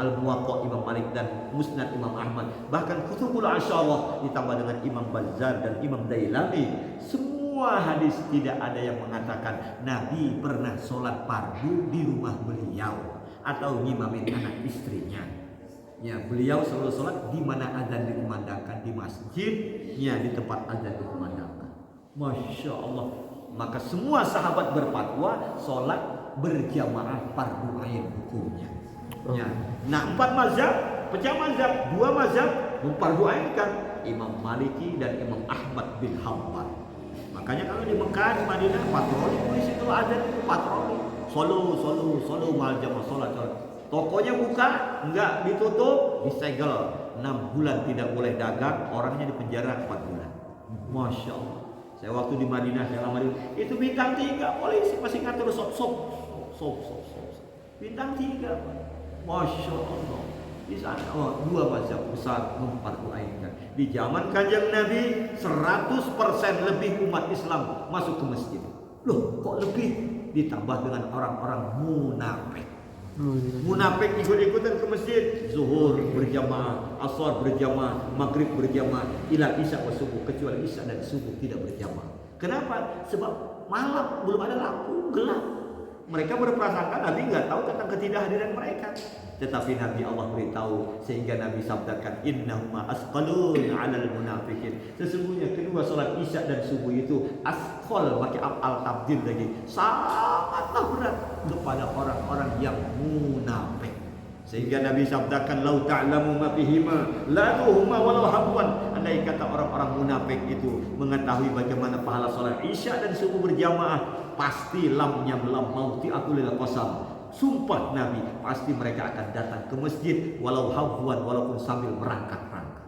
Al-Muwatta Imam Malik dan Musnad Imam Ahmad, bahkan Kutubul Asyarah ditambah dengan Imam Bazzar dan Imam Dailami. Semua hadis tidak ada yang mengatakan Nabi pernah sholat fardu di rumah beliau atau ngimamin anak istrinya. Ya, beliau selalu sholat di mana azan dikumandangkan, di masjid, ya di tempat azan dikumandangkan. Masya Allah. Maka semua sahabat berfatwa sholat berjamaah fardu ain hukumnya. Ya. Nah, 4 mazhab, pecah mazhab, 2 mazhab memfardu ainkan, Imam Maliki dan Imam Ahmad bin Hanbal. Makanya kalau di Mekah, di Madinah, patroli polisi itu azan itu patroli. Solo mal jamaah sholat. Tokonya buka, enggak ditutup, disegel. 6 bulan tidak boleh dagang, orangnya dipenjara 4 bulan. Masya Allah. Saya waktu di Madinah, saya lama itu bintang 3, polisi masih ngatur sop. Bintang 3, Masya Allah. Di sana 2 mazhab besar memfarduainkan. Di zaman Kanjeng Nabi 100% lebih umat Islam masuk ke masjid. Loh, kok lebih? Ditambah dengan orang-orang munafik. Munafik ikut-ikutan ke masjid. Zuhur berjamaah, asar berjamaah, maghrib berjamaah, ila isya wa subuh, kecuali isya dan subuh tidak berjamaah. Kenapa? Sebab malam belum ada lampu, gelap. Mereka berprasangka Nabi nggak tahu tentang ketidakhadiran mereka. Tetapi Nabi Allah beritahu, sehingga Nabi sabdakan innahuma asqalun 'alal munafiqin. Sesungguhnya kedua salat isya dan subuh itu asqal, pakai al tabdil lagi, sangatlah berat kepada orang-orang yang munafik. Sehingga Nabi sabdakan lau ta'lamu ma fihima la tuhuma walau habwan. Andai kata orang-orang munafik itu mengetahui bagaimana pahala salat isya dan subuh berjamaah, pasti lamnya lam mauti akulil qasam. Sumpah Nabi, pasti mereka akan datang ke masjid walau habwan, walaupun sambil merangkak-rangkak.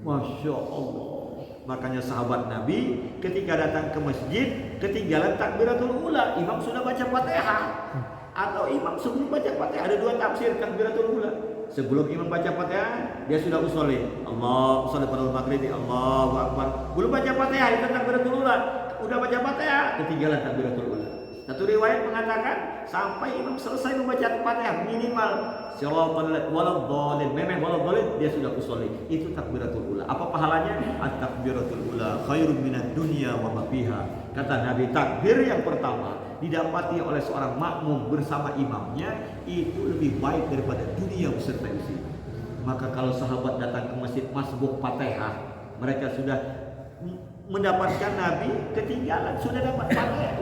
Masya Allah. Makanya sahabat Nabi ketika datang ke masjid, ketinggalan takbiratul ula, imam sudah baca Fatihah. Atau imam sebelum baca Fatihah, ada 2 tafsir takbiratul ula. Sebelum imam baca Fatihah, dia sudah usolli. Allah usolli pada maghrib, Allahu akbar. Belum baca Fatihah, itu takbiratul ula. Udah baca Fatihah, ketinggalan takbiratul ula. Satu riwayat mengatakan sampai imam selesai membaca Fatihah minimal siratal waladhdallin, memang waladhdallin, dia sudah usolli. Itu takbiratul ula. Apa pahalanya? At-takbiratul ula khairun minad dunya wa ma fiha. Kata Nabi, takbir yang pertama didapati oleh seorang makmum bersama imamnya itu lebih baik daripada dunia beserta isinya. Maka kalau sahabat datang ke masjid masbuk Fatihah, mereka sudah mendapatkan Nabi ketinggalan, sudah dapat Fatihah,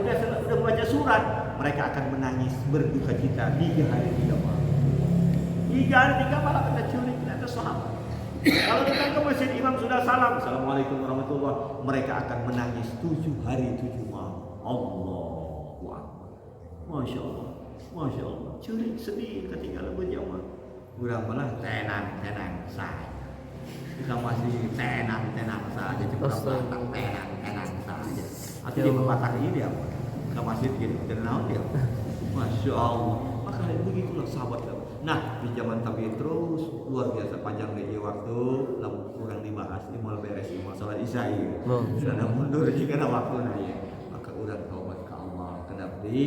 sudah membaca surat, mereka akan menangis berduka cita 3 hari 3 malam. 3 hari 3 malam kita culik, kita sahabat. Kalau datang ke masjid imam sudah salam, assalamualaikum warahmatullahi, mereka akan menangis 7 hari 7 malam. Allahu Akbar. Masya Allah, Masya Allah. Culik sedih ketinggalan berjamaah. Mudah-mudahan tenang saja. Kita masih tenang saja, cuma tenang saja. Atau di pepatah ini dia, kita masih begini, tenang dia. Masya Allah. Maka begitulah sahabat. Nah, di zaman tabi'in terus luar biasa panjang lagi waktu, lalu kurang dibahas, mau beres, mau sholat isya. Sudah mundur jika ada waktu nanya. Maka urang taubat ke Allah, kedap di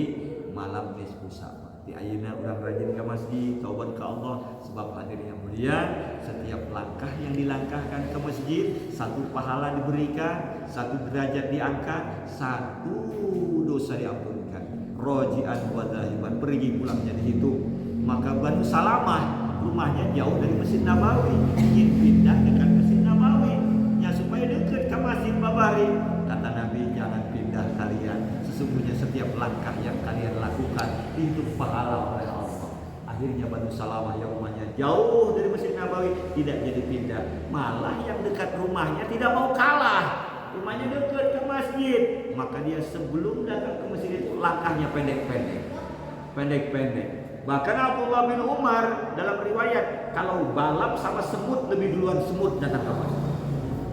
malam nisfu Sya'ban. Di ayeuna urang rajin ke masjid, taubat ke Allah, sebab hadir yang mulia, setiap langkah yang dilangkahkan ke masjid, 1 pahala diberikan, 1 derajat diangkat, 1 dosa diampunkan. Roji'an wa dhahiban, pergi pulangnya dihitung. Maka Banu Salamah rumahnya jauh dari Masjid Nabawi, ingin pindah dekat Masjid Nabawi, ya supaya dekat ke Masjid Babari. Kata Nabi, jangan pindah kalian, sesungguhnya setiap langkah yang kalian lakukan itu pahala oleh Allah. Akhirnya Banu Salamah yang rumahnya jauh dari Masjid Nabawi tidak jadi pindah, malah yang dekat rumahnya tidak mau kalah, rumahnya dekat ke masjid. Maka dia sebelum datang ke masjid itu langkahnya pendek-pendek. Bahkan Abdullah bin Umar dalam riwayat, kalau balap sama semut lebih duluan semut datang ke masjid.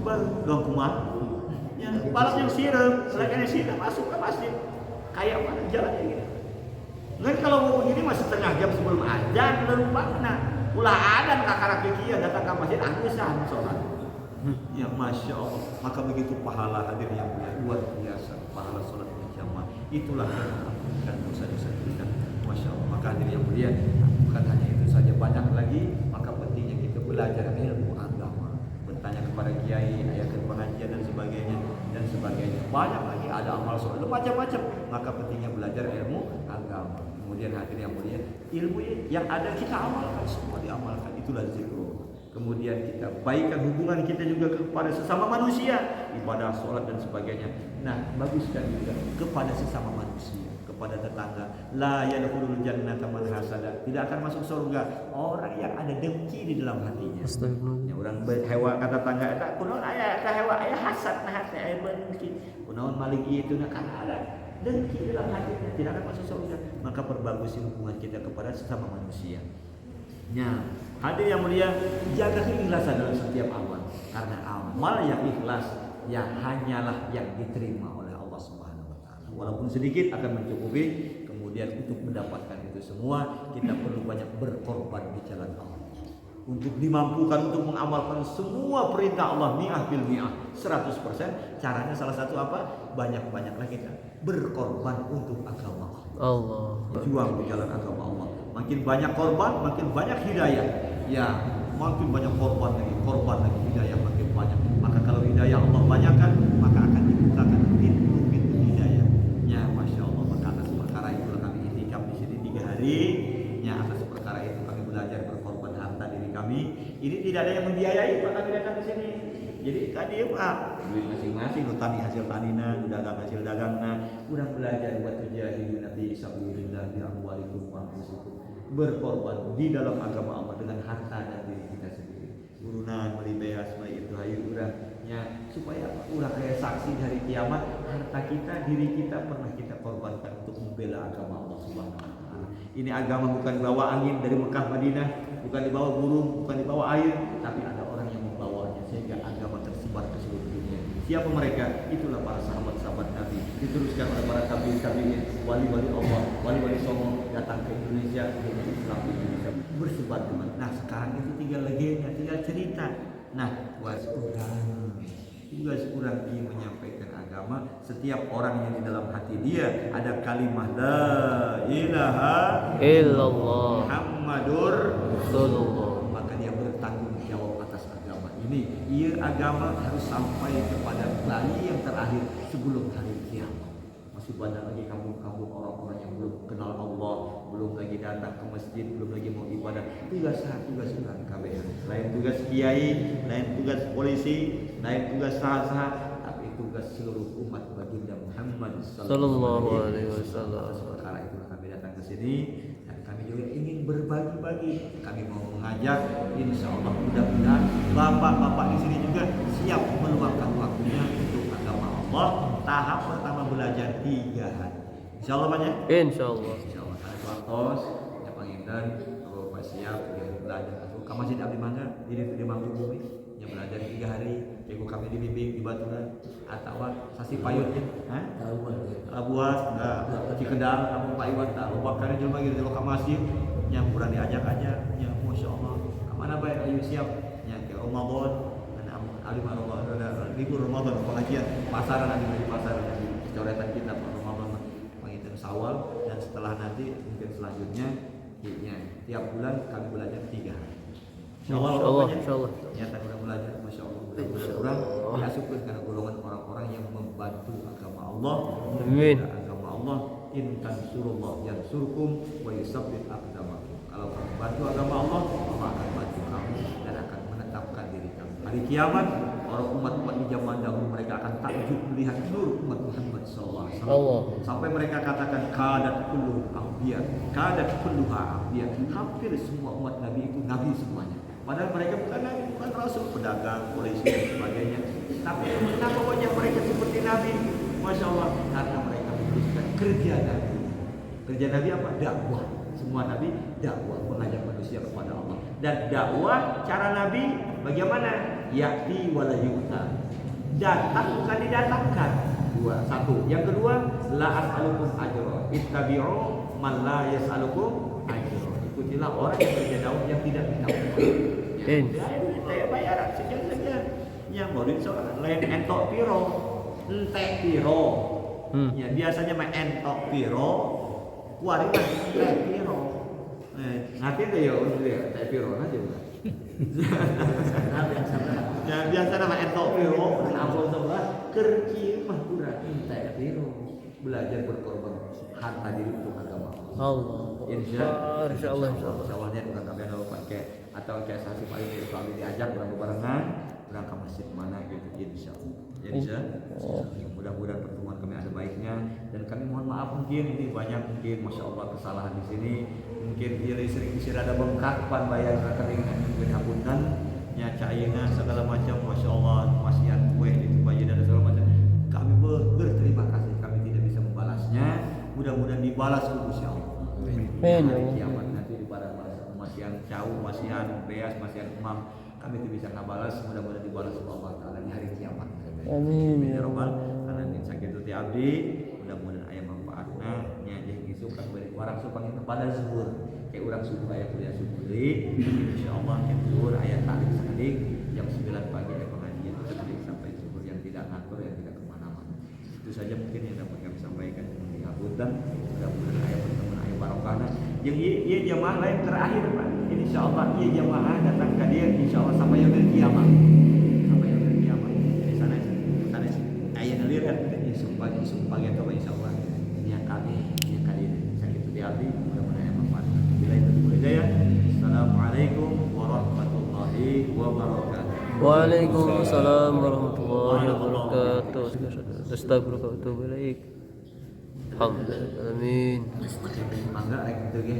Bang kumah, ya, balap yang siram, selain yang siram masuk ke masjid. Kayak mana jalannya gitu. Nggak, kalau mau begini masih setengah jam sebelum azan, lalu mana? Ulah adan kakak kikia datang ke masjid, anisan sholat. Ya Masya Allah. Maka begitu pahala hadir yang luar biasa, pahala sholat berjamaah. Itulah yang mengampunkan dosa-dosa kita. Masya Allah. Maka hadir yang mulia, bukan hanya itu saja banyak lagi, maka pentingnya kita belajar ilmu agama, bertanya kepada kiai, ayatkan pengajian dan sebagainya dan sebagainya. Banyak lagi, ada amal soleh macam-macam, maka pentingnya belajar ilmu agama. Kemudian hadirin yang mulia, ilmu yang ada kita amalkan, semua diamalkan, itulah zikrullah. Kemudian kita baikkan hubungan kita juga kepada sesama manusia, ibadah, sholat dan sebagainya. Nah, baguskan juga kepada sesama manusia, kepada tetangga. La yadkhulul jannata man hasada. Tidak akan masuk surga orang yang ada dengki di dalam hatinya. Ya, orang hewa kata tangga eta kunaon aya eta hewa aya hasad nah hati aya dengki. Kunaon maling ieu teh karena ada dengki dalam hatinya, tidak akan masuk surga. Maka perbagusi hubungan kita kepada sesama manusia. Ya, hadir yang mulia, jaga keikhlasan dalam setiap amal. Karena amal yang ikhlas ya hanyalah yang diterima oleh Allah Subhanahu wa taala. Walaupun sedikit akan mencukupi. Kemudian untuk mendapatkan itu semua kita perlu banyak berkorban di jalan Allah. Untuk dimampukan untuk mengamalkan semua perintah Allah mi'ah bil mi'ah 100%. Caranya salah satu apa? Banyak-banyaklah kita berkorban untuk agama Allah. Berjuang di jalan agama Allah. Makin banyak korban, makin banyak hidayah. Ya, makin banyak korban lagi hidayah makin banyak. Maka kalau hidayah Allah banyakkan, maka akan dibukakan pintu-pintu hidayah. Ya, masya Allah. Maka atas perkara itulah kami itikaf di sini 3 hari. Ya, atas perkara itu kami belajar berkorban harta diri kami. Ini tidak ada yang membiayai, maka kami datang di sini. Jadi tadi Pak, duit masing-masing, lu tani hasil tanina, lu dagang hasil dagangna, kurang belajar buat tujahiduna fi sabilillah bi amwalikum wa anfusikum. Berkorban di dalam agama Allah dengan harta dan diri kita sendiri. Urunan beli beas baik itu hayu urangnya supaya urang kayak saksi dari kiamat harta kita, diri kita pernah kita korbankan untuk membela agama Allah Subhanahu wa taala. Ini agama bukan dibawa angin dari Mekah Madinah, bukan dibawa burung, bukan dibawa air, tapi ada orang yang membawanya sehingga agama tersebar ke seluruh dunia. Siapa mereka? Itulah para sahabat-sahabat Nabi. Diteruskan oleh para tabi'in, wali-wali Allah, wali-wali songo datang ke Indonesia, Islam di Indonesia bersebar teman. Nah, sekarang itu tinggal legenda, tinggal cerita. Nah, tugas orang ingin menyampaikan agama. Setiap orang yang di dalam hati dia ada kalimat la ilaha illallah Muhammadur Rasulullah, maka dia bertanggung jawab atas agama ini. Ia agama harus sampai kepada bayi yang terakhir sebelum hari kiamat. Masih banyak lagi kampung-kampung orang-orang yang belum kenal Allah, belum lagi datang ke masjid, belum lagi mau ibadah. Tugas orang KBR. Lain tugas kiai, lain tugas polisi, lain tugas saha-saha, tapi tugas seluruh umat baginda Muhammad sallallahu alaihi wasallam. Perkara itu kami datang ke sini dan kami juga ingin berbagi-bagi. Kami mau mengajak, insya Allah mudah-mudahan bapak-bapak di sini juga siap meluangkan waktunya untuk agama Allah. Tahap pertama belajar 3 hari. Insya Allah banyak. Insya Allah. Insya Allah. Ada kuantos, ada pangindan, kalau Bapak siap ya belajar. Kamu masih abdi mangga di Mampu Bumi. Ya belajar 3 hari. Ibu kami dibimbing di Baturan atau sasi payutnya. Labuan, Cikendal, kamu Pak Iwan tahu. Bakal jelma gitu kalau kamu masih yang kurang diajak aja. Ya Masya Allah. Kemana baik? Ayo siap. Ya ke Ramadan. Alim Ramadan, libur Ramadan, pengajian pasaran ada di pasaran di coretan kita Ramadan, pengajian Syawal dan setelah nanti mungkin selanjutnya ya, tiap bulan kami belajar 3 hari. Insyaallah. Nyata kita belajar, masya Allah. Kurang diasupkan karena golongan orang-orang yang membantu agama Allah. Amin. Agama Allah, in tansurullah yansurkum wa yusabbit aqdamakum. Kalau kamu bantu agama Allah, Allah akan bantu kamu dan akan menetapkan diri kamu. Hari kiamat, orang umat-umat di zaman dahulu mereka akan takjub melihat seluruh umat Muhammad sallallahu alaihi wasallam. Sampai mereka katakan kadat kulluha anbiya, kadat kulluha anbiya. Hampir semua umat Nabi itu nabi semuanya. Padahal mereka bukan nabi, bukan rasul, pedagang, polisi dan sebagainya. Tapi kenapa wajah mereka seperti nabi? Masya Allah, karena mereka meneruskan kerja nabi. Kerja nabi apa? Dakwah. Semua nabi dakwah, mengajak manusia kepada Allah. Dan dakwah cara nabi bagaimana? Ya'ti wala yu'ta. Datang bukan didatangkan. 1. Yang kedua, la as'alukum ajra. Ittabi'u man la yas'alukum ajra. Ikutilah orang yang kerja dakwah yang tidak minta upah. Saya bayaran sekian. Yang murid seorang lain entok piro, entek piro. Ya biasanya mah entok piro, kuari mah entek piro. Nanti tuh ya untuk ya kayak piro aja bukan. Ya biasa nama entok piro, amplop sebelah kerki mah kurang kayak piro. Belajar berkorban harta diri untuk agama Allah. Insyaallah. Insya-Allah bukan kabeh pakai atau kayak sasi paling itu kami diajak bareng-barengan berang ke masjid mana gitu insyaallah. Jadi mudah-mudahan pertemuan kami ada baiknya dan kami mohon maaf mungkin ini banyak mungkin masya Allah kesalahan di sini mungkin diri sering ada bengkak pan bayar rekening mungkin hapunten nya caina segala macam masya Allah masihan kue itu bayar dan segala macam kami berterima kasih kami tidak bisa membalasnya mudah-mudahan dibalas ku Gusti Allah. Amin. Kiamat nanti di pada masihan jauh masihan beas masihan umam kami tidak bisa ngabalas mudah-mudahan dibalas oleh Allah Taala di hari kiamat. Amin Ya Rabbal alamin sakitu ti abdi mudah-mudahan aya manfaatna nya jeung isu ka bari warang supang pada zuhur kayak urang subuh aya kuliah subuh deui insyaallah ke zuhur aya taklim sakalik jam 9 pagi aya pengajian sakalik sampai zuhur yang tidak ngatur yang tidak kemana-mana itu saja mungkin yang dapat kami sampaikan di hapunten mudah-mudahan aya pertemuan aya barokahna jeung ieu jamaah lain terakhir Pak insyaallah ieu jamaah datang ka dieu insyaallah sampai yaumil kiamat ayat aliran sumpah atau insyaallah yang kami sakit di hati mudah-mudahan yang manfaat bila itu hidayah. Assalamualaikum warahmatullahi wabarakatuh. Waalaikumsalam warahmatullahi wabarakatuh. Astagfirullah wa atubu ilaik. Alhamdulillah. Amin. Mangga rek teu ge